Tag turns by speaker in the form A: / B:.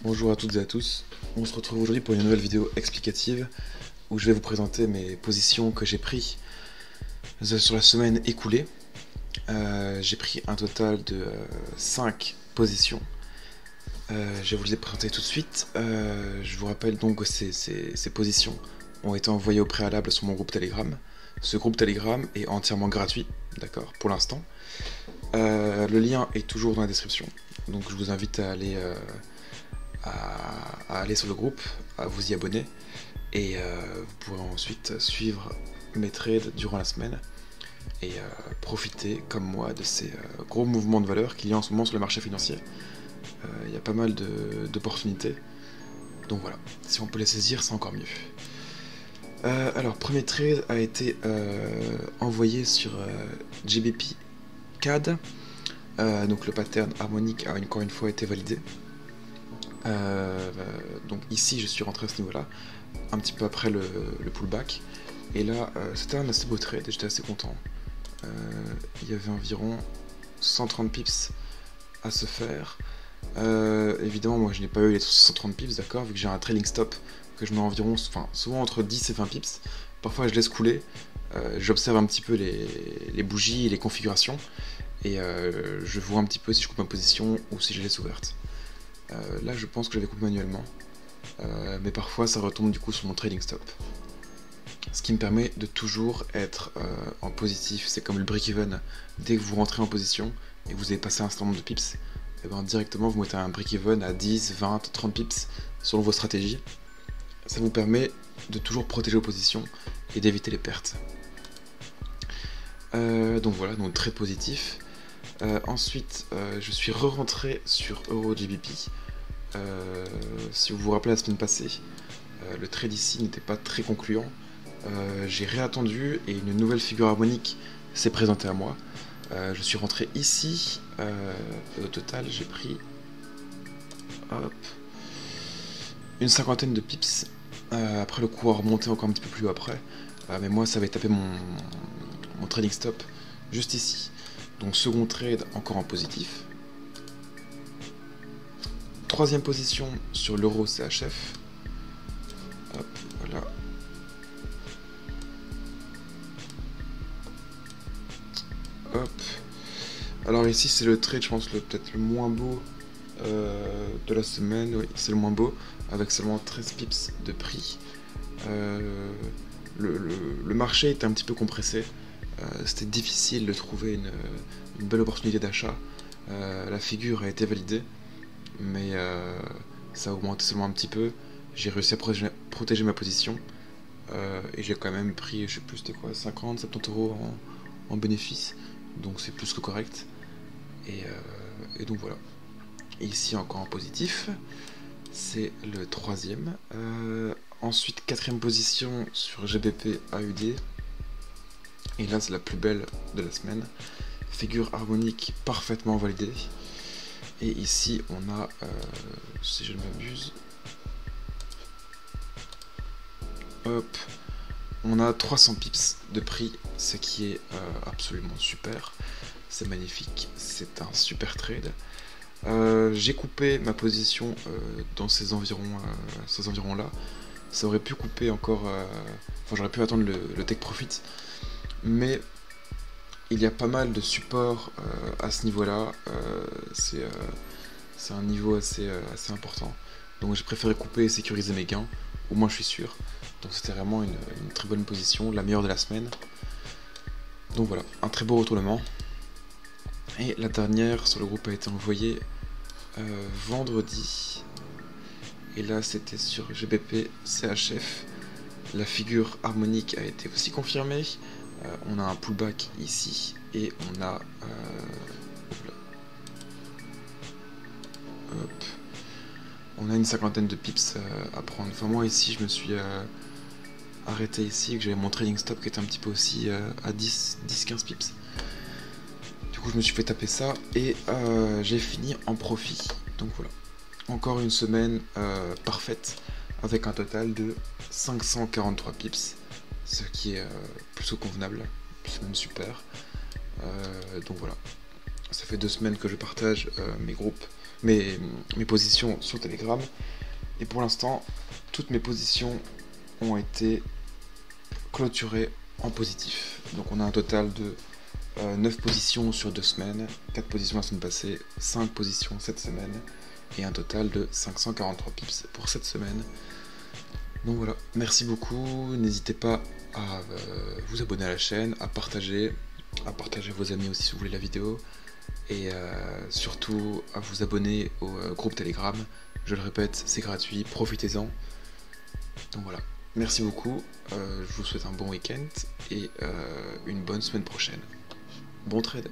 A: Bonjour à toutes et à tous, on se retrouve aujourd'hui pour une nouvelle vidéo explicative où je vais vous présenter mes positions que j'ai prises sur la semaine écoulée. J'ai pris un total de 5 positions. Je vais vous les présenter tout de suite. Je vous rappelle donc que ces positions ont été envoyées au préalable sur mon groupe Telegram. Ce groupe Telegram est entièrement gratuit, d'accord, pour l'instant. Le lien est toujours dans la description, donc je vous invite à aller sur le groupe, à vous y abonner, et vous pourrez ensuite suivre mes trades durant la semaine et profiter comme moi de ces gros mouvements de valeur qu'il y a en ce moment sur le marché financier. Il y a pas mal d'opportunités, donc voilà, si on peut les saisir, c'est encore mieux. Alors, premier trade a été envoyé sur GBP CAD, donc le pattern harmonique a encore une fois été validé. Donc ici je suis rentré à ce niveau là, un petit peu après le pullback, et là c'était un assez beau trade, j'étais assez content. Il y avait environ 130 pips à se faire. Évidemment moi je n'ai pas eu les 130 pips, d'accord, vu que j'ai un trailing stop que je mets environ, enfin souvent entre 10 et 20 pips. Parfois je laisse couler, j'observe un petit peu les bougies et les configurations, et je vois un petit peu si je coupe ma position ou si je laisse ouverte. Là je pense que j'avais coupé manuellement, mais parfois ça retombe du coup sur mon trading stop, ce qui me permet de toujours être en positif. C'est comme le break-even, dès que vous rentrez en position et que vous avez passé un certain nombre de pips, et ben directement vous mettez un break-even à 10, 20, 30 pips selon vos stratégies. Ça vous permet de toujours protéger vos positions et d'éviter les pertes. Donc voilà, donc très positif. Ensuite, je suis re-rentré sur EuroGBP. Si vous vous rappelez la semaine passée, le trade ici n'était pas très concluant. J'ai réattendu et une nouvelle figure harmonique s'est présentée à moi. Je suis rentré ici. Au total, j'ai pris une cinquantaine de pips. Après, le cours a remonté encore un petit peu plus haut après. Mais moi, ça avait tapé mon trading stop juste ici. Donc second trade encore en positif. Troisième position sur l'euro CHF. Hop, voilà. Hop. Alors ici c'est le trade, je pense peut-être le moins beau de la semaine. Oui, c'est le moins beau, avec seulement 13 pips de prix. Le marché était un petit peu compressé. C'était difficile de trouver une belle opportunité d'achat. La figure a été validée, mais ça a augmenté seulement un petit peu. J'ai réussi à protéger ma position, et j'ai quand même pris, je sais plus c'était quoi, 50, 70 euros en bénéfice, donc c'est plus que correct. Et donc voilà. Et ici encore en positif, c'est le troisième. Ensuite, quatrième position sur GBP AUD. Et là, c'est la plus belle de la semaine. Figure harmonique parfaitement validée. Et ici, on a, si je ne m'abuse, hop, on a 300 pips de prix, ce qui est absolument super. C'est magnifique, c'est un super trade. J'ai coupé ma position dans ces environs là. Ça aurait pu couper encore, enfin j'aurais pu attendre le take profit, mais il y a pas mal de supports à ce niveau là. C'est un niveau assez important, donc j'ai préféré couper et sécuriser mes gains, au moins je suis sûr. Donc c'était vraiment une très bonne position, la meilleure de la semaine. Donc voilà, un très beau retournement. Et la dernière sur le groupe a été envoyée vendredi. Et là c'était sur GBP CHF. La figure harmonique a été aussi confirmée. On a un pullback ici. Et on a... hop, on a une cinquantaine de pips à prendre. Enfin moi ici je me suis arrêté ici, que j'avais mon trading stop qui était un petit peu aussi à 10-15 pips. Du coup je me suis fait taper ça et j'ai fini en profit. Donc voilà, encore une semaine parfaite avec un total de 543 pips, ce qui est plutôt convenable, c'est même super. Donc voilà, Ça fait 2 semaines que je partage mes groupes, mes positions sur Telegram. Et pour l'instant, toutes mes positions ont été clôturées en positif. Donc on a un total de 9 positions sur 2 semaines, 4 positions la semaine passée, 5 positions cette semaine, et un total de 543 pips pour cette semaine. Donc voilà, merci beaucoup, n'hésitez pas à vous abonner à la chaîne, à partager à vos amis aussi si vous voulez la vidéo, et surtout à vous abonner au groupe Telegram. Je le répète, c'est gratuit, profitez-en. Donc voilà, merci beaucoup, je vous souhaite un bon week-end et une bonne semaine prochaine. Bon trade.